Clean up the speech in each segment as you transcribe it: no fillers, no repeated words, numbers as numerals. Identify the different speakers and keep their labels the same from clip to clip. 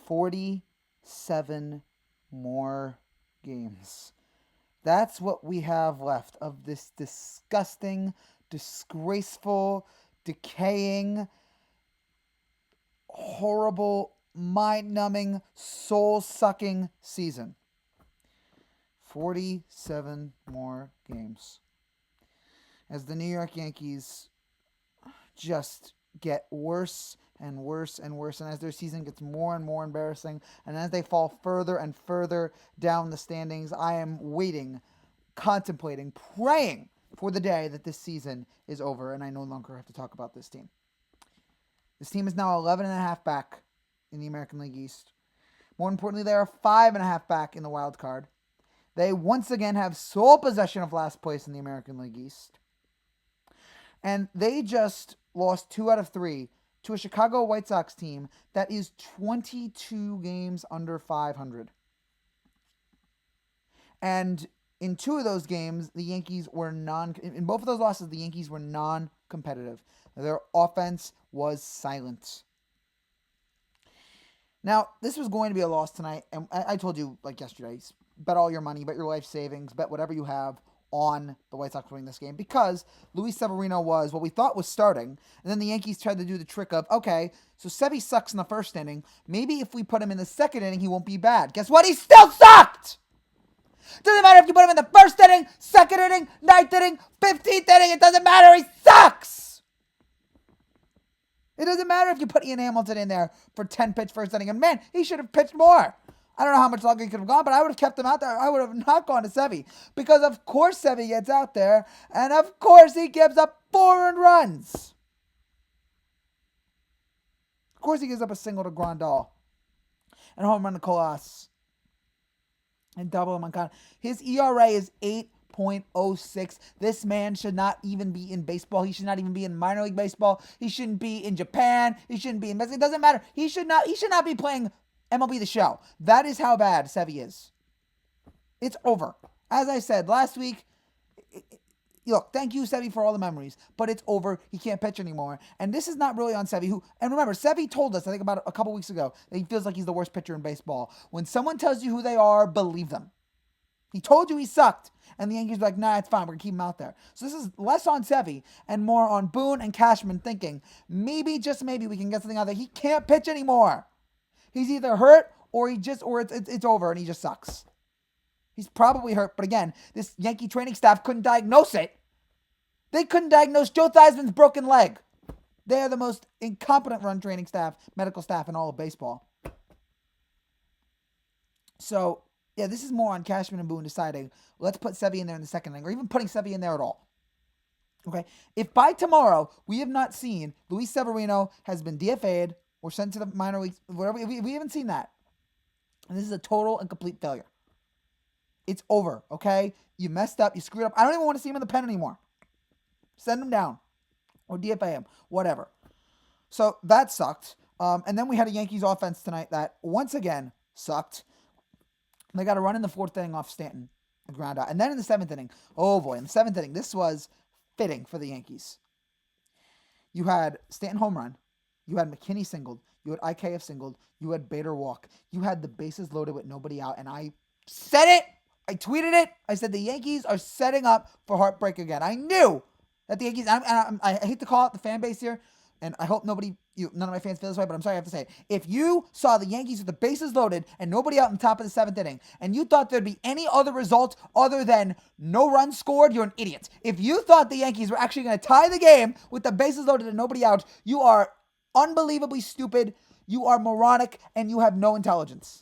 Speaker 1: 47 more games. That's what we have left of this disgusting, disgraceful, decaying, horrible, mind-numbing, soul-sucking season. 47 more games. As the New York Yankees just get worse and worse and worse, and as their season gets more and more embarrassing, and as they fall further and further down the standings, I am waiting, contemplating, praying for the day that this season is over and I no longer have to talk about this team. This team is now 11 and a half back in the American League East. More importantly, they are 5.5 back in the wild card. They once again have sole possession of last place in the American League East. And they just lost 2 out of 3 to a Chicago White Sox team that is 22 games under 500. And in 2 of those games, the Yankees were in both of those losses, the Yankees were non-competitive. Their offense was silent. Now, this was going to be a loss tonight, and I told you, like yesterday, bet all your money, bet your life savings, bet whatever you have on the White Sox winning this game, because Luis Severino was what we thought was starting, and then the Yankees tried to do the trick of, okay, so Sevy sucks in the first inning, maybe if we put him in the second inning, he won't be bad. Guess what? He still sucked! Doesn't matter if you put him in the first inning, second inning, ninth inning, 15th inning, it doesn't matter, he sucks! It doesn't matter if you put Ian Hamilton in there for 10-pitch first inning. And man, he should have pitched more. I don't know how much longer he could have gone, but I would have kept him out there. I would have not gone to Sevy. Because of course Sevy gets out there, and of course he gives up 4 earned runs. Of course he gives up a single to Grandal. And a home run to Colas. And double to Moncada. His ERA is 8.06. This man should not even be in baseball. He should not even be in minor league baseball. He shouldn't be in Japan. He shouldn't be in Mexico. It doesn't matter. He should not be playing MLB The Show. That is how bad Sevy is. It's over. As I said last week, look, thank you, Sevy, for all the memories, but it's over. He can't pitch anymore. And this is not really on Sevy. And remember, Sevy told us, I think about a couple weeks ago, that he feels like he's the worst pitcher in baseball. When someone tells you who they are, believe them. He told you he sucked, and the Yankees were like, nah, it's fine, we're going to keep him out there. So this is less on Sevy and more on Boone and Cashman thinking, maybe, just maybe, we can get something out there. He can't pitch anymore. He's either hurt or it's over and he just sucks. He's probably hurt, but again, this Yankee training staff couldn't diagnose it. They couldn't diagnose Joe Theismann's broken leg. They are the most incompetent run training staff, medical staff in all of baseball. So, yeah, this is more on Cashman and Boone deciding, let's put Sevy in there in the second inning, or even putting Sevy in there at all. Okay? If by tomorrow we have not seen Luis Severino has been DFA'd or sent to the minor leagues, whatever, we haven't seen that. And this is a total and complete failure. It's over, okay? You messed up, you screwed up. I don't even want to see him in the pen anymore. Send him down. Or DFA him. Whatever. So that sucked. And then we had a Yankees offense tonight that once again sucked. They got a run in the 4th inning off Stanton, the ground out. And then in the 7th inning, oh boy, in the 7th inning, this was fitting for the Yankees. You had Stanton home run. You had McKinney singled. You had IKF singled. You had Bader walk. You had the bases loaded with nobody out. And I said it. I tweeted it. I said the Yankees are setting up for heartbreak again. I knew that the Yankees, I hate to call out the fan base here, and I hope none of my fans feel this way, but I'm sorry I have to say it. If you saw the Yankees with the bases loaded and nobody out in the top of the 7th inning, and you thought there'd be any other result other than no runs scored, you're an idiot. If you thought the Yankees were actually going to tie the game with the bases loaded and nobody out, you are unbelievably stupid, you are moronic, and you have no intelligence.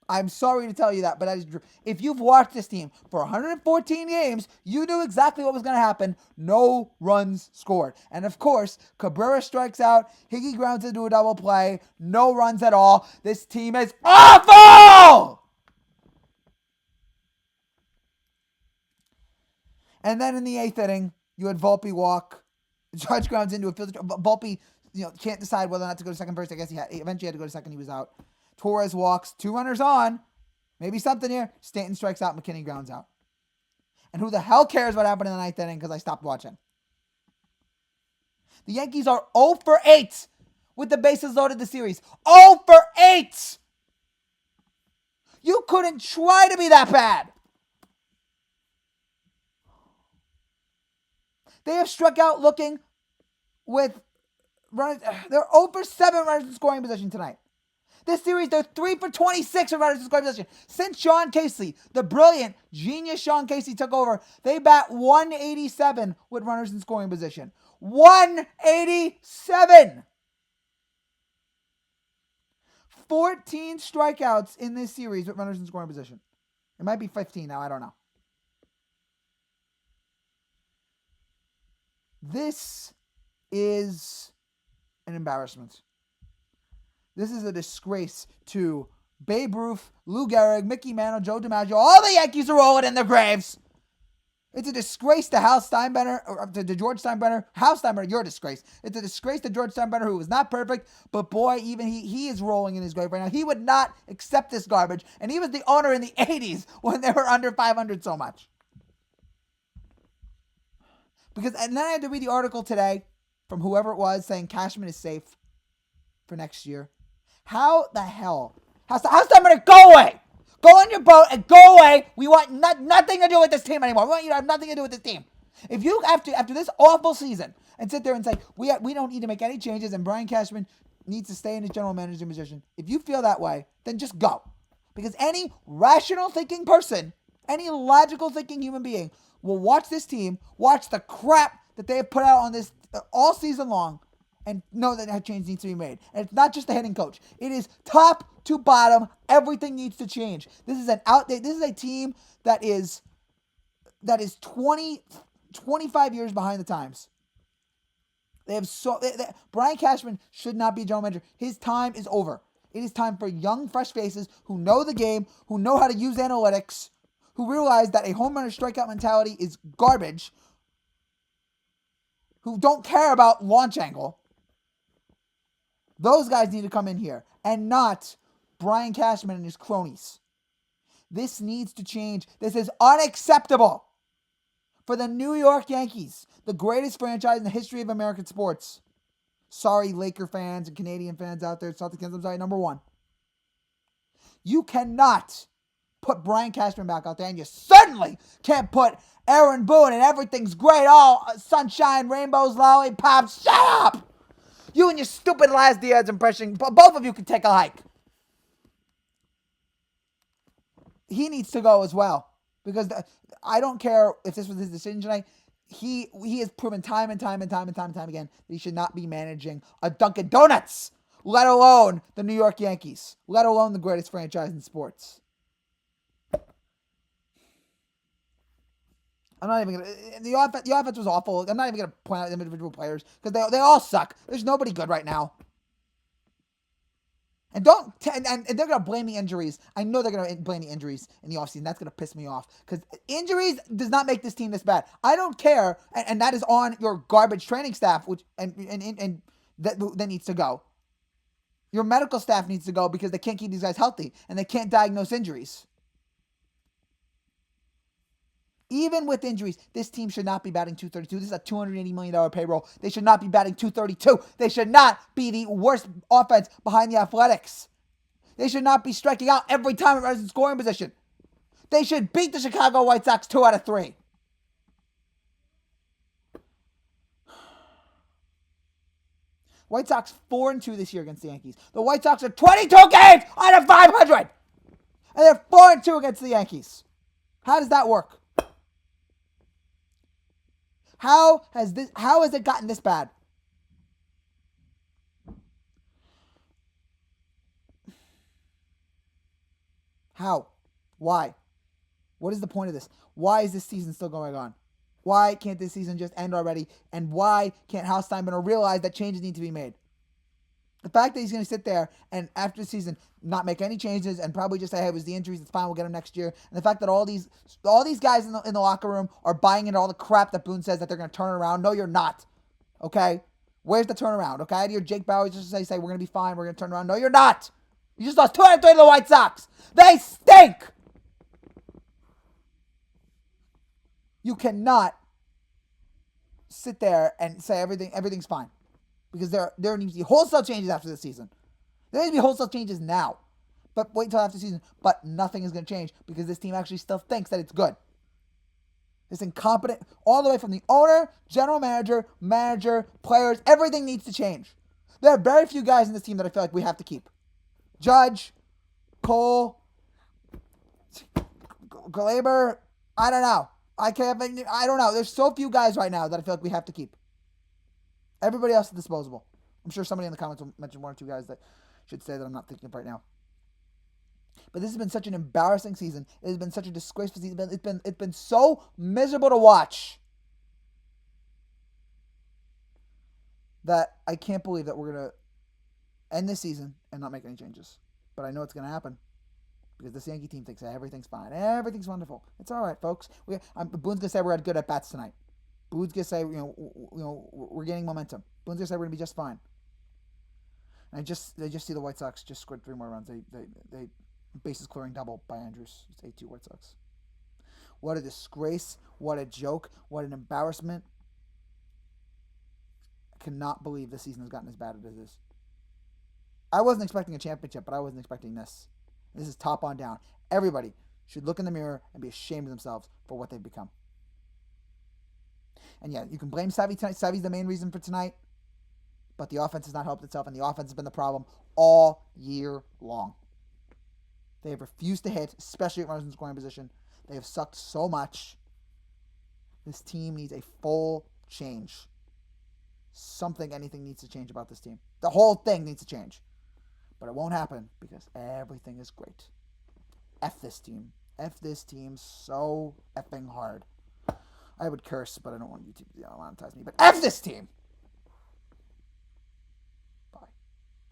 Speaker 1: I'm sorry to tell you that, but that is true. If you've watched this team for 114 games, you knew exactly what was going to happen. No runs scored. And of course, Cabrera strikes out. Higgy grounds into a double play. No runs at all. This team is awful! And then in the 8th inning, you had Volpe walk. Judge grounds into a field. Volpe, can't decide whether or not to go to second first. I guess he eventually had to go to second. He was out. Torres walks, 2 runners on. Maybe something here. Stanton strikes out, McKinney grounds out. And who the hell cares what happened in the 9th inning because I stopped watching. The Yankees are 0 for 8 with the bases loaded this series. 0 for 8. You couldn't try to be that bad. They have struck out looking with runners. They're 0 for 7 runners in scoring position tonight. This series, they're 3 for 26 in runners in scoring position. Since Sean Casey, the brilliant, genius Sean Casey took over, they bat 187 with runners in scoring position. 187! 14 strikeouts in this series with runners in scoring position. It might be 15 now, I don't know. This is an embarrassment. This is a disgrace to Babe Ruth, Lou Gehrig, Mickey Mantle, Joe DiMaggio. All the Yankees are rolling in their graves. It's a disgrace to Hal Steinbrenner, or to George Steinbrenner. Hal Steinbrenner, you're a disgrace. It's a disgrace to George Steinbrenner, who was not perfect, but boy, even he is rolling in his grave right now. He would not accept this garbage, and he was the owner in the 80s when they were under 500 so much. And then I had to read the article today from whoever it was saying Cashman is safe for next year. How the hell? How's Steinbrenner, go away! Go on your boat and go away. We want nothing to do with this team anymore. We want you to have nothing to do with this team. If you, after this awful season, and sit there and say, we don't need to make any changes and Brian Cashman needs to stay in his general manager position, if you feel that way, then just go. Because any rational thinking person, any logical thinking human being will watch this team, watch the crap that they have put out on this all season long, and know that that change needs to be made. And it's not just the hitting coach. It is top to bottom. Everything needs to change. This is a team that is 25 years behind the times. Brian Cashman should not be general manager. His time is over. It is time for young, fresh faces who know the game, who know how to use analytics, who realize that a home runner strikeout mentality is garbage, who don't care about launch angle. Those guys need to come in here, and not Brian Cashman and his cronies. This needs to change. This is unacceptable for the New York Yankees, the greatest franchise in the history of American sports. Sorry, Laker fans and Canadian fans out there, Celtics fans, I'm sorry, number one. You cannot put Brian Cashman back out there, and you certainly can't put Aaron Boone and everything's great, all sunshine, rainbows, lollipops. Shut up! You and your stupid Laz Diaz impression, both of you can take a hike. He needs to go as well. Because I don't care if this was his decision tonight. He has proven time and time again that he should not be managing a Dunkin' Donuts, let alone the New York Yankees, let alone the greatest franchise in sports. I'm not even going to... The offense was awful. I'm not even going to point out individual players because they all suck. There's nobody good right now. And they're going to blame the injuries. I know they're going to blame the injuries in the offseason. That's going to piss me off because injuries does not make this team this bad. I don't care, and that is on your garbage training staff, which and that needs to go. Your medical staff needs to go because they can't keep these guys healthy and they can't diagnose injuries. Even with injuries, this team should not be batting .232. This is a $280 million payroll. They should not be batting .232. They should not be the worst offense behind the Athletics. They should not be striking out every time it runs in scoring position. They should beat the Chicago White Sox 2 out of 3. White Sox 4-2 this year against the Yankees. The White Sox are 22 games out of 500. And they're 4-2 against the Yankees. How does that work? How has it gotten this bad? How? Why? What is the point of this? Why is this season still going on? Why can't this season just end already? And why can't Hal Steinbrenner realize that changes need to be made? The fact that he's going to sit there and after the season not make any changes and probably just say, hey, it was the injuries, it's fine, we'll get him next year. And the fact that all these guys in the locker room are buying into all the crap that Boone says that they're going to turn around. No, you're not. Okay? Where's the turnaround? Okay? I had to hear Jake Bauer just say we're going to be fine, we're going to turn around. No, you're not. You just lost 2 out of 3 to the White Sox. They stink. You cannot sit there and say everything's fine. because there needs to be wholesale changes after the season. There needs to be wholesale changes now. But wait until after the season. But nothing is going to change because this team actually still thinks that it's good. This incompetent, all the way from the owner, general manager, players, everything needs to change. There are very few guys in this team that I feel like we have to keep. Judge, Cole, Glaber, I don't know. I don't know. There's so few guys right now that I feel like we have to keep. Everybody else is disposable. I'm sure somebody in the comments will mention one or two guys that should say that I'm not thinking of right now. But this has been such an embarrassing season. It has been such a disgraceful season. It's been so miserable to watch that I can't believe that we're gonna end this season and not make any changes. But I know it's gonna happen because this Yankee team thinks everything's fine, everything's wonderful. It's all right, folks. Boone's gonna say we're good at bats tonight. Boone's gonna say we're gaining momentum. Boone's gonna say we're gonna be just fine. And they just see the White Sox just scored 3 more runs. They bases clearing double by Andrews. It's 8-2 White Sox. What a disgrace! What a joke! What an embarrassment! I cannot believe this season has gotten as bad as it is. I wasn't expecting a championship, but I wasn't expecting this. This is top on down. Everybody should look in the mirror and be ashamed of themselves for what they've become. And yeah, you can blame Savvy tonight. Savvy's the main reason for tonight. But the offense has not helped itself, and the offense has been the problem all year long. They have refused to hit, especially at runners in scoring position. They have sucked so much. This team needs a full change. Anything needs to change about this team. The whole thing needs to change. But it won't happen because everything is great. F this team. F this team so effing hard. I would curse, but I don't want YouTube to monetize me. But F this team!